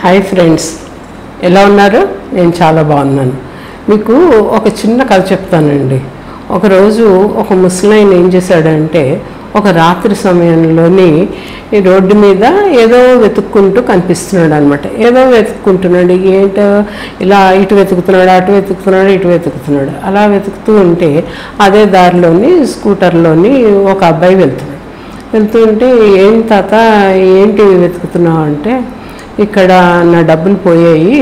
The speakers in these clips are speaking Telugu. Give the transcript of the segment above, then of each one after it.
హాయ్ ఫ్రెండ్స్, ఎలా ఉన్నారు? నేను చాలా బాగున్నాను. మీకు ఒక చిన్న కథ చెప్తానండి. ఒకరోజు ఒక ముసలాయన ఏం చేశాడంటే, ఒక రాత్రి సమయంలోని ఈ రోడ్డు మీద ఏదో వెతుక్కుంటూ కనిపిస్తున్నాడు అనమాట. ఏదో వెతుక్కుంటున్నాడు, ఏంటో ఇలా ఇటు వెతుకుతున్నాడు, అటు వెతుకుతున్నాడు, ఇటు వెతుకుతున్నాడు. అలా వెతుకుతూ ఉంటే అదే దారిలోని స్కూటర్లోని ఒక అబ్బాయి వెళ్తుంటే, ఏం తాత ఏంటి వెతుకుతున్నావు అంటే, ఇక్కడ నా డబ్బులు పోయాయి,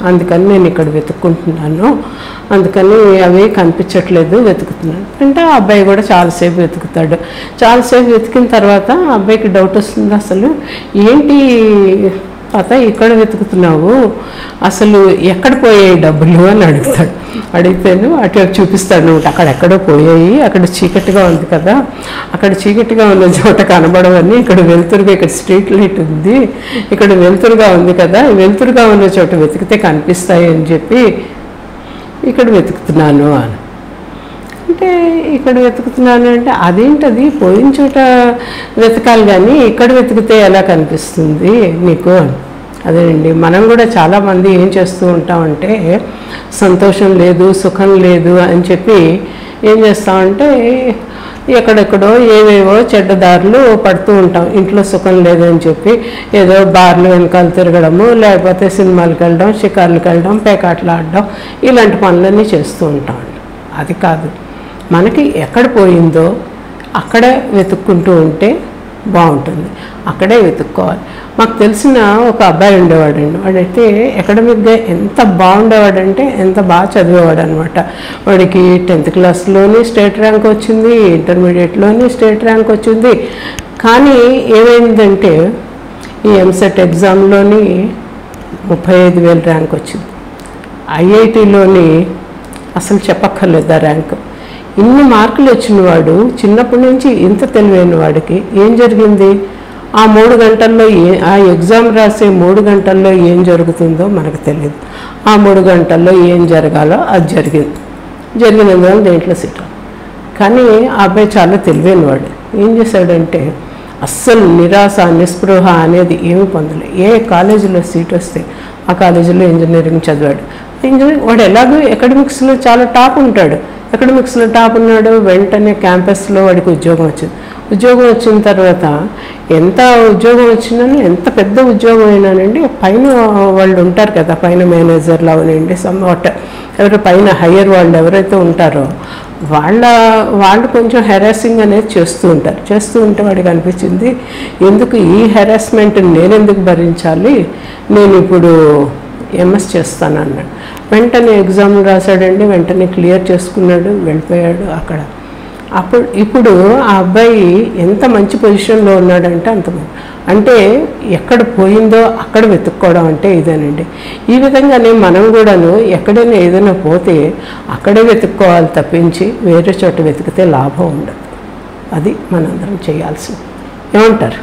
అందుకని నేను ఇక్కడ వెతుక్కుంటున్నాను, అందుకని అవి కనిపించట్లేదు, వెతుకుతున్నాను అంటే ఆ అబ్బాయి కూడా చాలాసేపు వెతుకుతాడు. చాలాసేపు వెతికిన తర్వాత ఆ అబ్బాయికి డౌట్ వస్తుంది, అసలు ఏంటి తాత ఇక్కడ వెతుకుతున్నావు, అసలు ఎక్కడ పోయాయి డబ్బులు అని అడుగుతాడు. అడిగితేను అటు చూపిస్తాడు, అక్కడెక్కడో పోయాయి, అక్కడ చీకటిగా ఉంది కదా, అక్కడ చీకటిగా ఉన్న చోట కనబడవని, ఇక్కడ వెలుతురుగా, ఇక్కడ స్ట్రీట్ లైట్ ఉంది, ఇక్కడ వెలుతురుగా ఉంది కదా, వెలుతురుగా ఉన్న చోట వెతికితే కనిపిస్తాయి అని చెప్పి ఇక్కడ వెతుకుతున్నాను అని. అంటే ఇక్కడ వెతుకుతున్నాను అంటే అదేంటది, పోయిన చోట వెతకాలి కానీ ఇక్కడ వెతికితే ఎలా కనిపిస్తుంది నీకు? అదేనండి, మనం కూడా చాలామంది ఏం చేస్తూ ఉంటామంటే, సంతోషం లేదు, సుఖం లేదు అని చెప్పి ఏం చేస్తామంటే ఎక్కడెక్కడో ఏవేవో చెడ్డదారులు పడుతూ ఉంటాం. ఇంట్లో సుఖం లేదని చెప్పి ఏదో బార్లు వెనకాల తిరగడము, లేకపోతే సినిమాలకు వెళ్ళడం, షికార్లకు వెళ్ళడం, పేకాట్లు ఆడడం, ఇలాంటి పనులన్నీ చేస్తూ ఉంటామండి. అది కాదు, మనకి ఎక్కడ పోయిందో అక్కడే వెతుక్కుంటూ ఉంటే బాగుంటుంది, అక్కడే వెతుక్కోవాలి. మాకు తెలిసిన ఒక అబ్బాయి ఉండేవాడండి. వాడైతే అకాడమిక్గా ఎంత బాగుండేవాడంటే, ఎంత బాగా చదివేవాడు అనమాట. వాడికి 10th క్లాస్లోని స్టేట్ ర్యాంక్ వచ్చింది, ఇంటర్మీడియట్లోని స్టేట్ ర్యాంక్ వచ్చింది. కానీ ఏమైందంటే ఈ ఎంసెట్ ఎగ్జామ్లోని 35,000 ర్యాంక్ వచ్చింది. ఐఐటీలోని అసలు చెప్పక్కర్లేదు ఆ ర్యాంక్. ఇన్ని మార్కులు వచ్చిన వాడు చిన్నప్పటి నుంచి ఇంత తెలివైన వాడికి ఏం జరిగింది? ఆ 3 గంటల్లో ఆ ఎగ్జామ్ రాసే 3 గంటల్లో ఏం జరుగుతుందో మనకు తెలియదు. ఆ 3 గంటల్లో ఏం జరగాలో అది జరిగినందువల్ల దేంట్లో సీట్. కానీ ఆ అబ్బాయి చాలా తెలివైన వాడు. ఏం చేశాడంటే, అస్సలు నిరాశ నిస్పృహ అనేది ఏమి పొందలేదు. ఏ కాలేజీలో సీట్ వస్తే ఆ కాలేజీలో ఇంజనీరింగ్ చదివాడు. వాడు ఎలాగో అకాడమిక్స్లో చాలా టాప్ ఉంటాడు. అకాడమిక్స్లో టాప్ ఉన్నాడు. వెంటనే క్యాంపస్లో వాడికి ఉద్యోగం వచ్చింది. ఉద్యోగం వచ్చిన తర్వాత ఎంత ఉద్యోగం వచ్చిందని, ఎంత పెద్ద ఉద్యోగం అయినానండి, పైన వాళ్ళు ఉంటారు కదా, పైన మేనేజర్లు అవనండి, సమ్వాట్ ఎవరు పైన హయ్యర్ వాళ్ళు ఎవరైతే ఉంటారో వాళ్ళు కొంచెం హెరాసింగ్ అనేది చేస్తూ ఉంటారు. చేస్తూ ఉంటే వాడికి అనిపించింది, ఎందుకు ఈ హెరాస్మెంట్ నేను ఎందుకు భరించాలి, నేను ఇప్పుడు ఎంఎస్ చేస్తాను అన్నాడు. వెంటనే ఎగ్జామ్ రాశాడండి, వెంటనే క్లియర్ చేసుకున్నాడు, వెళ్ళిపోయాడు అక్కడ. ఇప్పుడు ఆ అబ్బాయి ఎంత మంచి పొజిషన్లో ఉన్నాడంటే అంటే ఎక్కడ పోయిందో అక్కడ వెతుక్కోవడం అంటే ఇదేనండి. ఈ విధంగానే మనం కూడాను ఎక్కడైనా ఏదైనా పోతే అక్కడే వెతుక్కోవాలి తప్పించి వేరే చోట వెతికితే లాభం ఉండదు. అది మనందరం చేయాల్సింది. ఏమంటారు?